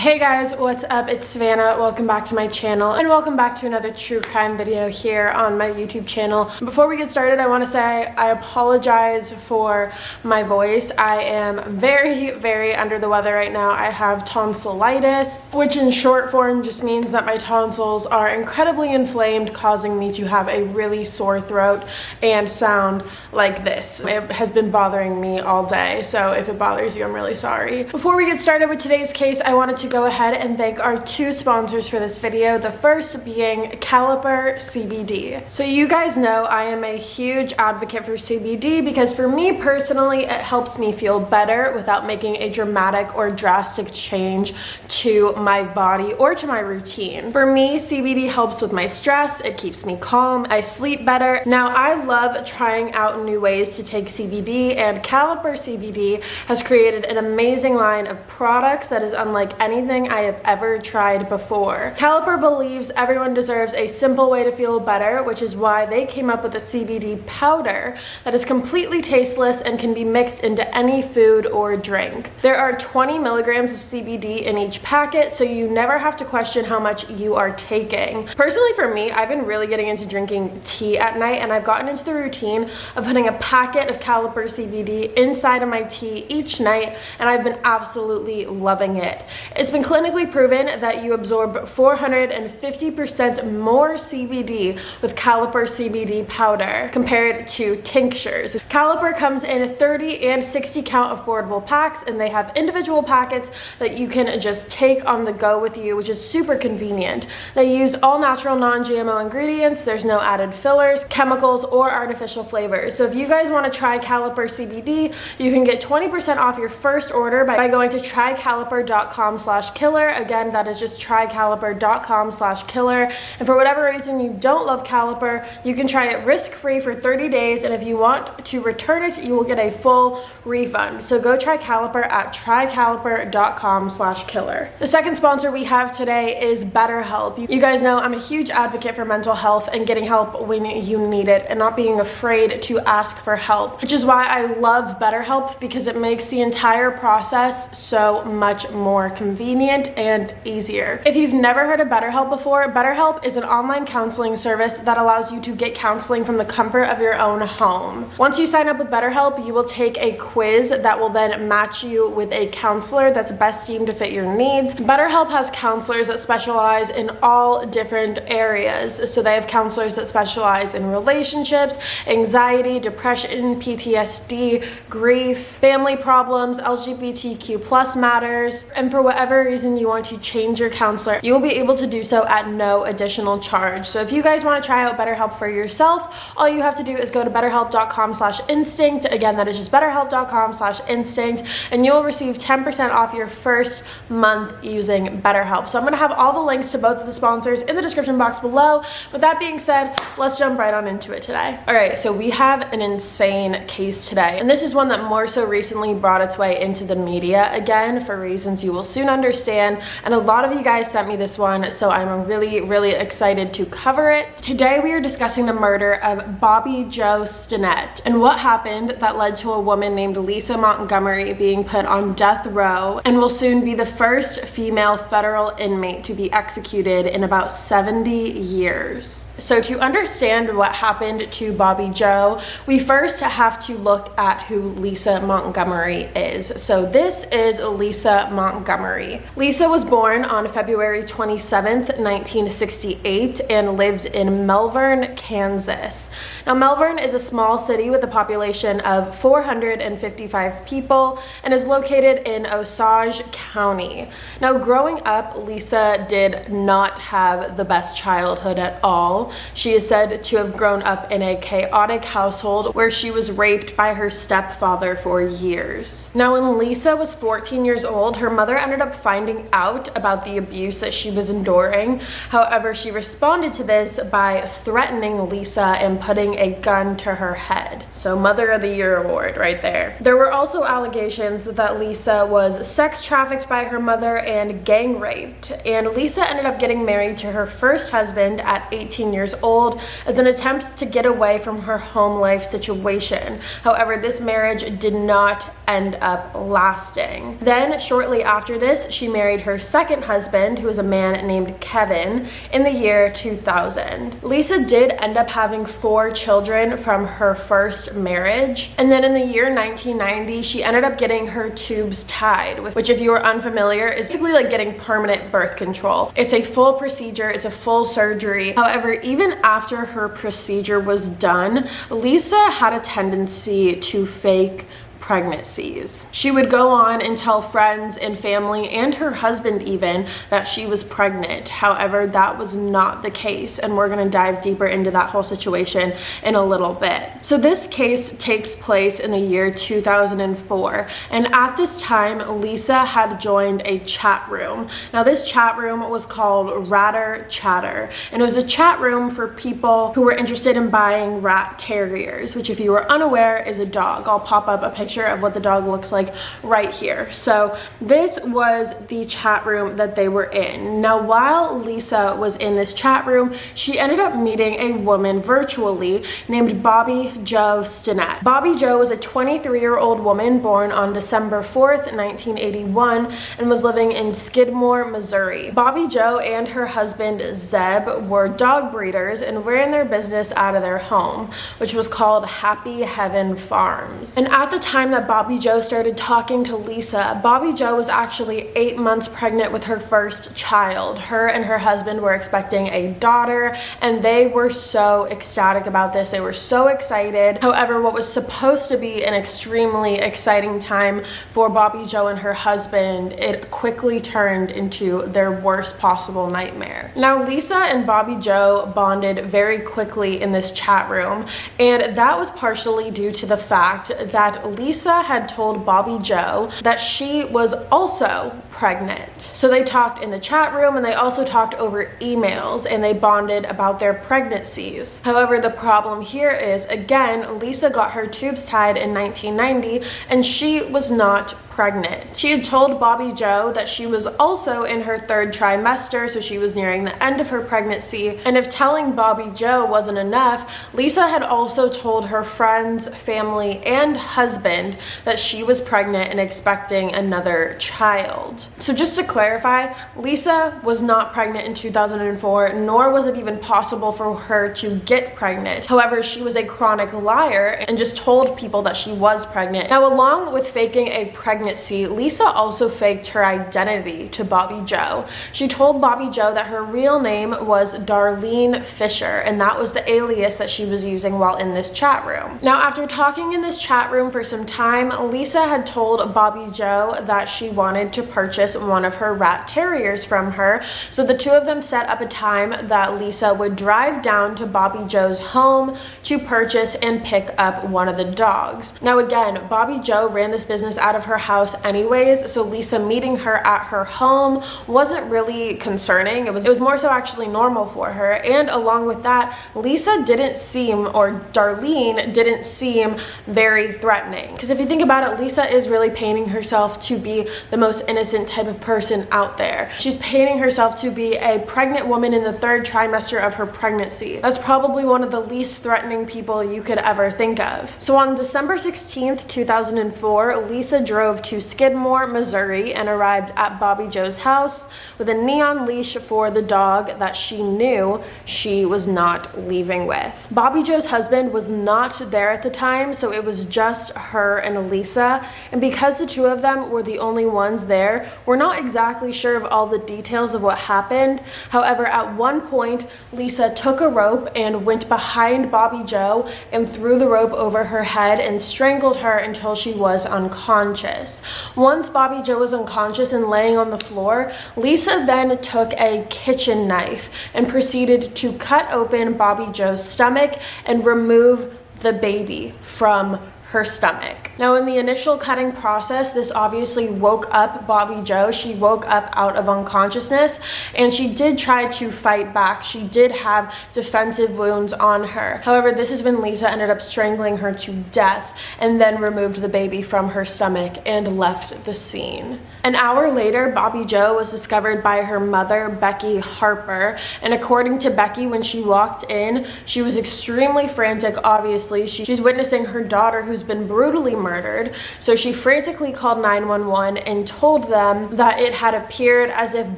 Hey guys, what's up? It's Savannah. Welcome back to my channel and welcome back to another true crime video here on my YouTube channel. Before we get started, I want to say I apologize for my voice. I am very under the weather right now. I have tonsillitis, which in short form just means that my tonsils are incredibly inflamed, causing me to have a really sore throat and sound like this. It has been bothering me all day, so if it bothers you, I'm really sorry. Before we get started with today's case, I wanted to go ahead and thank our two sponsors for this video, the first being Caliper CBD. So you guys know I am a huge advocate for CBD because for me personally, it helps me feel better without making a dramatic or drastic change to my body or to my routine. For me, CBD helps with my stress, it keeps me calm, I sleep better. Now, I love trying out new ways to take CBD, and Caliper CBD has created an amazing line of products that is unlike anything I have ever tried before. Caliper believes everyone deserves a simple way to feel better, which is why they came up with a CBD powder that is completely tasteless and can be mixed into any food or drink. There are 20 milligrams of CBD in each packet, so you never have to question how much you are taking. Personally, for me, I've been really getting into drinking tea at night, and I've gotten into the routine of putting a packet of Caliper CBD inside of my tea each night, and I've been absolutely loving it. It's been clinically proven that you absorb 450% more CBD with Caliper CBD powder compared to tinctures. Caliper comes in 30 and 60 count affordable packs, and they have individual packets that you can just take on the go with you, which is super convenient. They use all natural non-GMO ingredients. There's no added fillers, chemicals, or artificial flavors. So if you guys want to try Caliper CBD, you can get 20% off your first order by going to trycaliper.com/killer. Again, that is just trycaliper.com/killer. And for whatever reason you don't love Caliper, you can try it risk-free for 30 days. And if you want to return it, you will get a full refund. So go try Caliper at trycaliper.com/killer. The second sponsor we have today is BetterHelp. You guys know I'm a huge advocate for mental health and getting help when you need it and not being afraid to ask for help, which is why I love BetterHelp, because it makes the entire process so much more convenient and easier. If you've never heard of BetterHelp before, BetterHelp is an online counseling service that allows you to get counseling from the comfort of your own home. Once you sign up with BetterHelp, you will take a quiz that will then match you with a counselor that's best deemed to fit your needs. BetterHelp has counselors that specialize in all different areas. So they have counselors that specialize in relationships, anxiety, depression, PTSD, grief, family problems, LGBTQ+ matters, and for whatever reason you want to change your counselor, you will be able to do so at no additional charge. So if you guys want to try out BetterHelp for yourself, all you have to do is go to betterhelp.com/instinct. Again, that is just betterhelp.com/instinct, and you will receive 10% off your first month using BetterHelp. So I'm going to have all the links to both of the sponsors in the description box below. With that being said, let's jump right on into it today. All right, so we have an insane case today, and this is one that more so recently brought its way into the media again for reasons you will soon understand, and a lot of you guys sent me this one, so I'm really excited to cover it. Today we are discussing the murder of Bobbie Jo Stinnett and what happened that led to a woman named Lisa Montgomery being put on death row and will soon be the first female federal inmate to be executed in about 70 years. So to understand what happened to Bobbie Jo, we first have to look at who Lisa Montgomery is. So this is Lisa Montgomery. Lisa was born on February 27th, 1968 and lived in Melbourne, Kansas. Now, Melbourne is a small city with a population of 455 people and is located in Osage County. Now, growing up, Lisa did not have the best childhood at all. She is said to have grown up in a chaotic household where she was raped by her stepfather for years. Now, when Lisa was 14 years old, her mother ended up finding out about the abuse that she was enduring. However, she responded to this by threatening Lisa and putting a gun to her head. So Mother of the Year award right there. There were also allegations that Lisa was sex trafficked by her mother and gang raped. And Lisa ended up getting married to her first husband at 18 years old as an attempt to get away from her home life situation. However, this marriage did not end up lasting. Then shortly after this, she married her second husband, who was a man named Kevin, in the year 2000. Lisa did end up having 4 children from her first marriage, and then in the year 1990 she ended up getting her tubes tied, which, if you are unfamiliar, is basically like getting permanent birth control. It's a full procedure, it's a full surgery. However, even after her procedure was done, Lisa had a tendency to fake pregnancies. She would go on and tell friends and family and her husband even that she was pregnant. However, that was not the case, and we're going to dive deeper into that whole situation in a little bit. So this case takes place in the year 2004, and at this time Lisa had joined a chat room. Now this chat room was called Ratter Chatter, and it was a chat room for people who were interested in buying rat terriers, which, if you were unaware, is a dog. I'll pop up a picture of what the dog looks like right here. So this was the chat room that they were in. Now, while Lisa was in this chat room, she ended up meeting a woman virtually named Bobbie Jo Stinnett. Bobbie Jo was a 23-year-old woman born on December 4th, 1981, and was living in Skidmore, Missouri. Bobbie Jo and her husband Zeb were dog breeders and ran their business out of their home, which was called Happy Heaven Farms. And at the time that Bobbie Jo started talking to Lisa, Bobbie Jo was actually 8 months pregnant with her first child. Her and her husband were expecting a daughter, and they were so ecstatic about this. They were so excited. However, what was supposed to be an extremely exciting time for Bobbie Jo and her husband, it quickly turned into their worst possible nightmare. Now, Lisa and Bobbie Jo bonded very quickly in this chat room, and that was partially due to the fact that Lisa had told Bobbie Jo that she was also pregnant. So they talked in the chat room, and they also talked over emails, and they bonded about their pregnancies. However, the problem here is, again, Lisa got her tubes tied in 1990, and she was not pregnant. She had told Bobbie Jo that she was also in her 3rd trimester, so she was nearing the end of her pregnancy. And if telling Bobbie Jo wasn't enough, Lisa had also told her friends, family, and husband that she was pregnant and expecting another child. So just to clarify, Lisa was not pregnant in 2004, nor was it even possible for her to get pregnant. However, she was a chronic liar and just told people that she was pregnant. Now, along with faking a pregnancy, Lisa also faked her identity to Bobbie Jo. She told Bobbie Jo that her real name was Darlene Fisher, and that was the alias that she was using while in this chat room. Now, after talking in this chat room for some time, Lisa had told Bobbie Jo that she wanted to purchase one of her rat terriers from her, so the two of them set up a time that Lisa would drive down to Bobbie Jo's home to purchase and pick up one of the dogs. Now, again, Bobbie Jo ran this business out of her house anyways, so Lisa meeting her at her home wasn't really concerning. It was more so actually normal for her. And along with that, Lisa didn't seem, or Darlene didn't seem, very threatening. Because if you think about it, Lisa is really painting herself to be the most innocent type of person out there. She's painting herself to be a pregnant woman in the 3rd trimester of her pregnancy. That's probably one of the least threatening people you could ever think of. So on December 16th, 2004, Lisa drove to Skidmore, Missouri, and arrived at Bobbie Jo's house with a neon leash for the dog that she knew she was not leaving with. Bobbie Jo's husband was not there at the time, so it was just her and Lisa, and because the two of them were the only ones there, we're not exactly sure of all the details of what happened. However, at one point, Lisa took a rope and went behind Bobbie Jo and threw the rope over her head and strangled her until she was unconscious. Once Bobbie Jo was unconscious and laying on the floor, Lisa then took a kitchen knife and proceeded to cut open Bobbie Jo's stomach and remove the baby from her stomach. Now, in the initial cutting process, this obviously woke up Bobbie Jo. She woke up out of unconsciousness, and she did try to fight back. She did have defensive wounds on her. However, this is when Lisa ended up strangling her to death and then removed the baby from her stomach and left the scene. An hour later, Bobbie Jo was discovered by her mother, Becky Harper, and according to Becky, when she walked in, she was extremely frantic. Obviously, she's witnessing her daughter, who's who's been brutally murdered, so she frantically called 911 and told them that it had appeared as if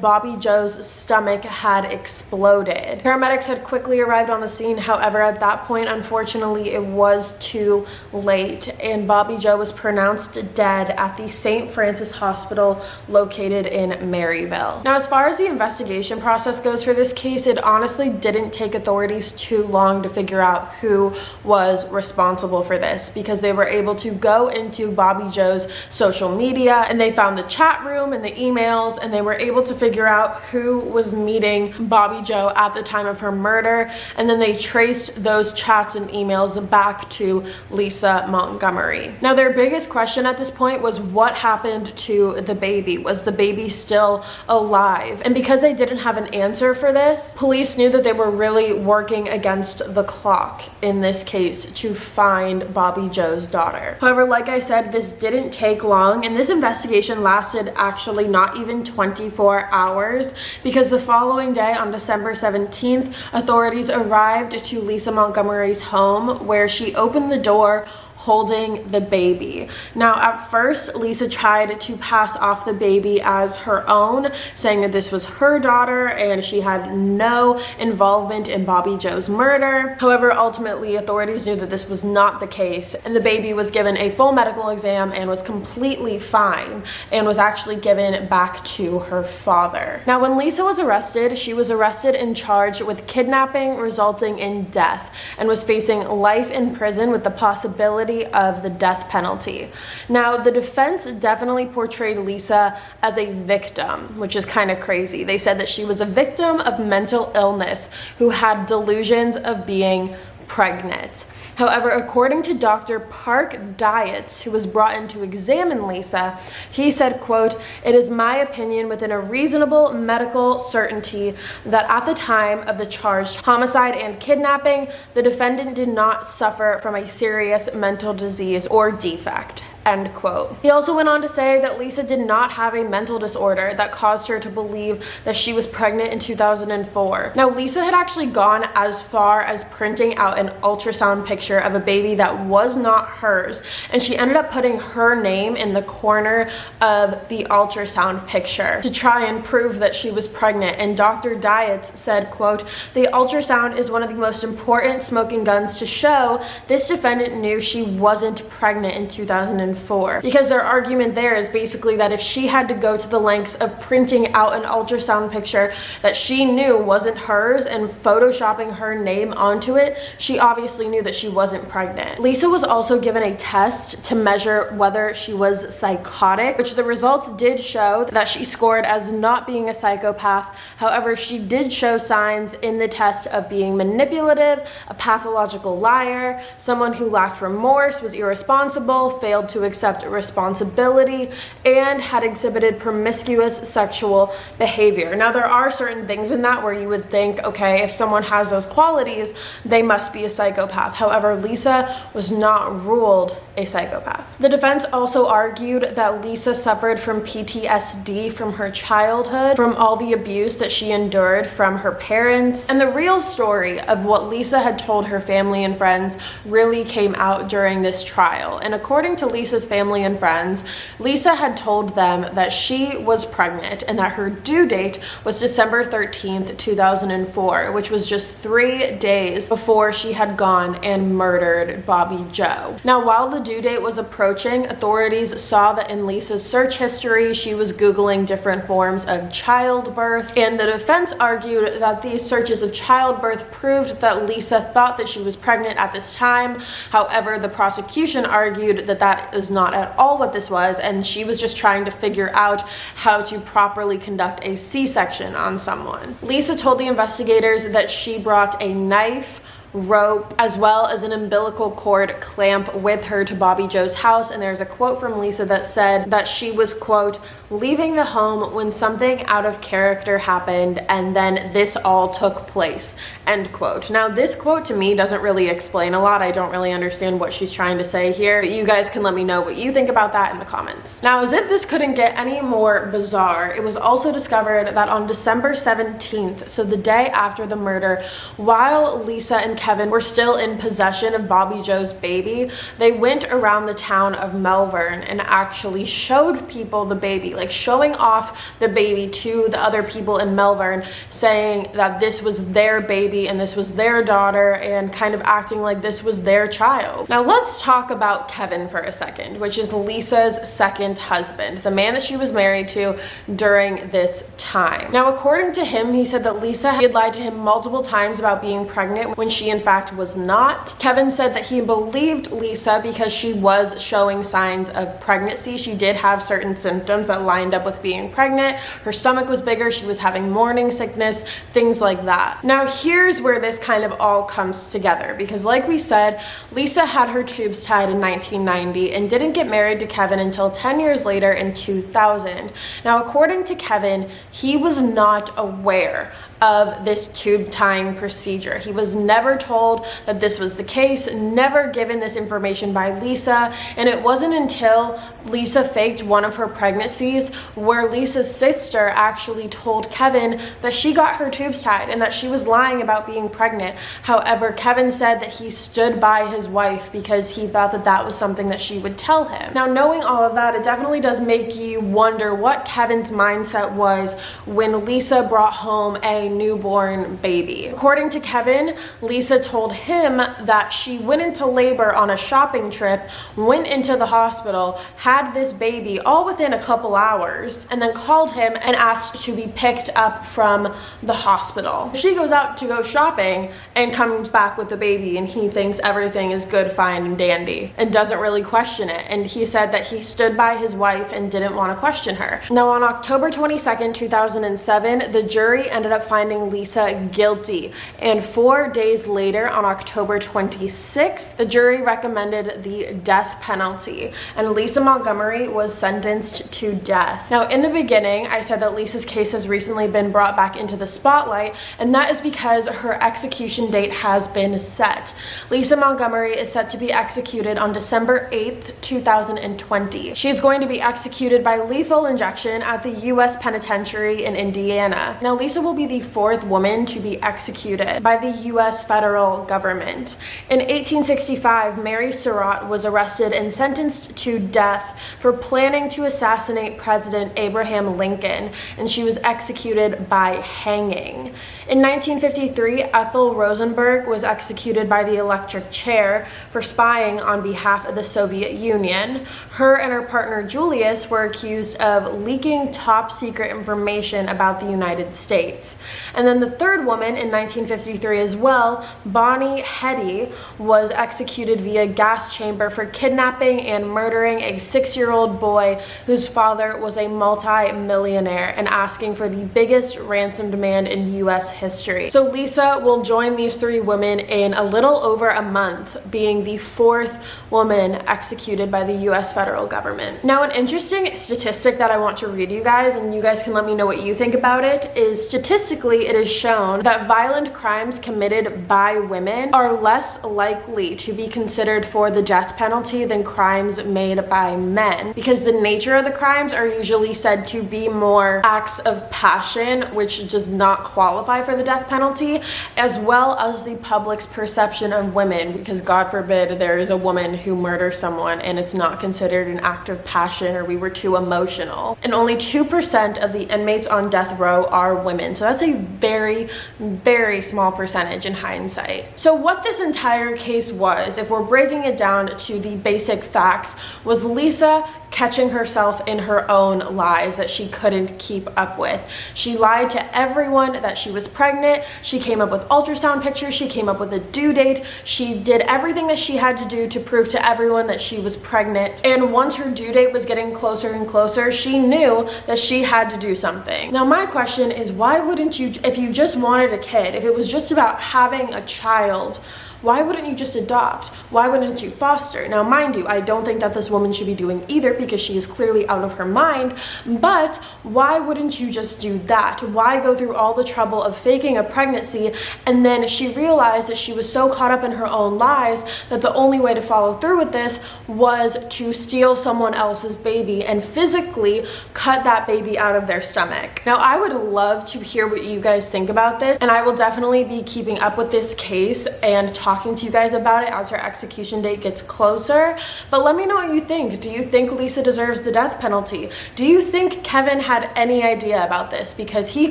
Bobbie Jo's stomach had exploded. Paramedics had quickly arrived on the scene, however, at that point, unfortunately, it was too late, and Bobbie Jo was pronounced dead at the St. Francis Hospital located in Maryville. Now, as far as the investigation process goes for this case, it honestly didn't take authorities too long to figure out who was responsible for this, because they were able to go into Bobbie Jo's social media and they found the chat room and the emails, and they were able to figure out who was meeting Bobbie Jo at the time of her murder, and then they traced those chats and emails back to Lisa Montgomery. Now, their biggest question at this point was what happened to the baby? Was the baby still alive? And because they didn't have an answer for this, police knew that they were really working against the clock in this case to find Bobbie Jo's daughter. However, like I said, this didn't take long, and this investigation lasted actually not even 24 hours, because the following day, on December 17th, authorities arrived to Lisa Montgomery's home, where she opened the door holding the baby. Now, at first, Lisa tried to pass off the baby as her own, saying that this was her daughter and she had no involvement in Bobbie Jo's murder. However, ultimately, authorities knew that this was not the case, and the baby was given a full medical exam and was completely fine and was actually given back to her father. Now, when Lisa was arrested, she was arrested and charged with kidnapping resulting in death and was facing life in prison with the possibility of the death penalty. Now, the defense definitely portrayed Lisa as a victim, which is kind of crazy. They said that she was a victim of mental illness who had delusions of being pregnant. However, according to Dr. Park Dietz, who was brought in to examine Lisa, he said, quote, "It is my opinion within a reasonable medical certainty that at the time of the charged homicide and kidnapping, the defendant did not suffer from a serious mental disease or defect." End quote. He also went on to say that Lisa did not have a mental disorder that caused her to believe that she was pregnant in 2004. Now, Lisa had actually gone as far as printing out an ultrasound picture of a baby that was not hers, and she ended up putting her name in the corner of the ultrasound picture to try and prove that she was pregnant. And Dr. Dietz said, quote, "The ultrasound is one of the most important smoking guns to show this defendant knew she wasn't pregnant in 2004. Because their argument there is basically that if she had to go to the lengths of printing out an ultrasound picture that she knew wasn't hers and photoshopping her name onto it, she obviously knew that she wasn't pregnant. Lisa was also given a test to measure whether she was psychotic, which the results did show that she scored as not being a psychopath. However, she did show signs in the test of being manipulative, a pathological liar, someone who lacked remorse, was irresponsible, failed to accept responsibility, and had exhibited promiscuous sexual behavior. Now, there are certain things in that where you would think, okay, if someone has those qualities, they must be a psychopath. However, Lisa was not ruled a psychopath. The defense also argued that Lisa suffered from PTSD from her childhood, from all the abuse that she endured from her parents, and the real story of what Lisa had told her family and friends really came out during this trial. And according to Lisa's family and friends, Lisa had told them that she was pregnant and that her due date was December 13th, 2004, which was just 3 days before she had gone and murdered Bobbie Jo. Now, while the due date was approaching, authorities saw that in Lisa's search history, she was Googling different forms of childbirth, and the defense argued that these searches of childbirth proved that Lisa thought that she was pregnant at this time. However, the prosecution argued that that is not at all what this was, and she was just trying to figure out how to properly conduct a C-section on someone. Lisa told the investigators that she brought a knife, rope, as well as an umbilical cord clamp with her to Bobbie Jo's house, and there's a quote from Lisa that said that she was, quote, "leaving the home when something out of character happened, and then this all took place," end quote. Now, this quote to me doesn't really explain a lot. I don't really understand what she's trying to say here, but you guys can let me know what you think about that in the comments. Now, as if this couldn't get any more bizarre, it was also discovered that on December 17th, so the day after the murder, while Lisa and Kevin were still in possession of Bobbie Jo's baby, they went around the town of Melbourne and actually showed people the baby, like showing off the baby to the other people in Melbourne, saying that this was their baby and this was their daughter, and kind of acting like this was their child. Now let's talk about Kevin for a second, which is Lisa's second husband, the man that she was married to during this time. Now, according to him, he said that Lisa had lied to him multiple times about being pregnant when she in fact was not. Kevin said that he believed Lisa because she was showing signs of pregnancy. She did have certain symptoms that lined up with being pregnant. Her stomach was bigger, she was having morning sickness, things like that. Now here's where this kind of all comes together, because like we said, Lisa had her tubes tied in 1990 and didn't get married to Kevin until 10 years later in 2000. Now, according to Kevin, he was not aware of this tube tying procedure. He was never told that this was the case, never given this information by Lisa, and it wasn't until Lisa faked one of her pregnancies where Lisa's sister actually told Kevin that she got her tubes tied and that she was lying about being pregnant. However, Kevin said that he stood by his wife because he thought that that was something that she would tell him. Now, knowing all of that, it definitely does make you wonder what Kevin's mindset was when Lisa brought home a newborn baby. According to Kevin, Lisa told him that she went into labor on a shopping trip, went into the hospital, had this baby all within a couple hours, and then called him and asked to be picked up from the hospital. She goes out to go shopping and comes back with the baby, and he thinks everything is good, fine, and dandy, and doesn't really question it. And he said that he stood by his wife and didn't want to question her. Now, on October 22nd, 2007, the jury ended up finding Lisa guilty, and 4 days later, on October 26th, the jury recommended the death penalty, and Lisa Montgomery was sentenced to death. Now, in the beginning, I said that Lisa's case has recently been brought back into the spotlight, and that is because her execution date has been set. Lisa Montgomery is set to be executed on December 8th, 2020. She is going to be executed by lethal injection at the U.S. Penitentiary in Indiana. Now, Lisa will be the fourth woman to be executed by the U.S. federal government. In 1865, Mary Surratt was arrested and sentenced to death for planning to assassinate President Abraham Lincoln, and she was executed by hanging. In 1953, Ethel Rosenberg was executed by the electric chair for spying on behalf of the Soviet Union. Her and her partner Julius were accused of leaking top secret information about the United States. And then the third woman in 1953 as well, Bonnie Hetty, was executed via gas chamber for kidnapping and murdering a 6-year-old boy whose father was a multi-millionaire and asking for the biggest ransom demand in U.S. history. So Lisa will join these three women in a little over a month, being the fourth woman executed by the U.S. federal government. Now, an interesting statistic that I want to read you guys, and you guys can let me know what you think about it, is statistically it is shown that violent crimes committed by women are less likely to be considered for the death penalty than crimes made by men, because the nature of the crimes are usually said to be more acts of passion, which does not qualify for the death penalty, as well as the public's perception of women, because God forbid there is a woman who murders someone and it's not considered an act of passion, or we were too emotional. And only 2% of the inmates on death row are women, so that's a very, very small percentage in hindsight. So what this entire case was, if we're breaking it down to the basic facts, was Lisa catching herself in her own lies that she couldn't keep up with. She lied to everyone that she was pregnant. She came up with ultrasound pictures. She came up with a due date. She did everything that she had to do to prove to everyone that she was pregnant. And once her due date was getting closer and closer, she knew that she had to do something. Now, my question is, why wouldn't you, if you just wanted a kid, if it was just about having a child, why wouldn't you just adopt? Why wouldn't you foster? Now, mind you, I don't think that this woman should be doing either because she is clearly out of her mind, but why wouldn't you just do that? Why go through all the trouble of faking a pregnancy, and then she realized that she was so caught up in her own lies that the only way to follow through with this was to steal someone else's baby and physically cut that baby out of their stomach. Now, I would love to hear what you guys think about this, and I will definitely be keeping up with this case and talking to you guys about it as her execution date gets closer. But let me know what you think. Do you think Lisa deserves the death penalty? Do you think Kevin had any idea about this? Because he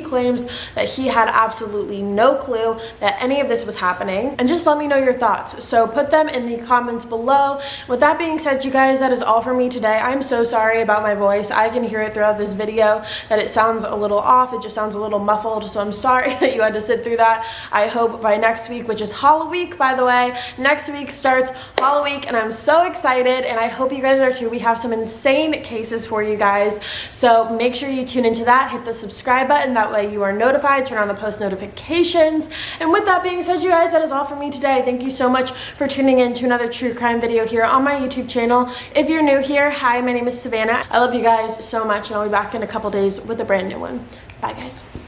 claims that he had absolutely no clue that any of this was happening. And just let me know your thoughts. So put them in the comments below. With that being said, you guys, that is all for me today. I'm so sorry about my voice. I can hear it throughout this video that it sounds a little off. It just sounds a little muffled. So I'm sorry that you had to sit through that. I hope by next week, which is Halloween week, by the way, next week starts Halloween week, and I'm so excited, and I hope you guys are too. We have some insane cases for you guys, so make sure you tune into that. Hit the subscribe button, that way you are notified. Turn on the post notifications. And with that being said, you guys, that is all for me today. Thank you so much for tuning in to another true crime video here on my YouTube channel. If you're new here, hi, my name is Savannah. I love you guys so much, and I'll be back in a couple days with a brand new one. Bye, guys.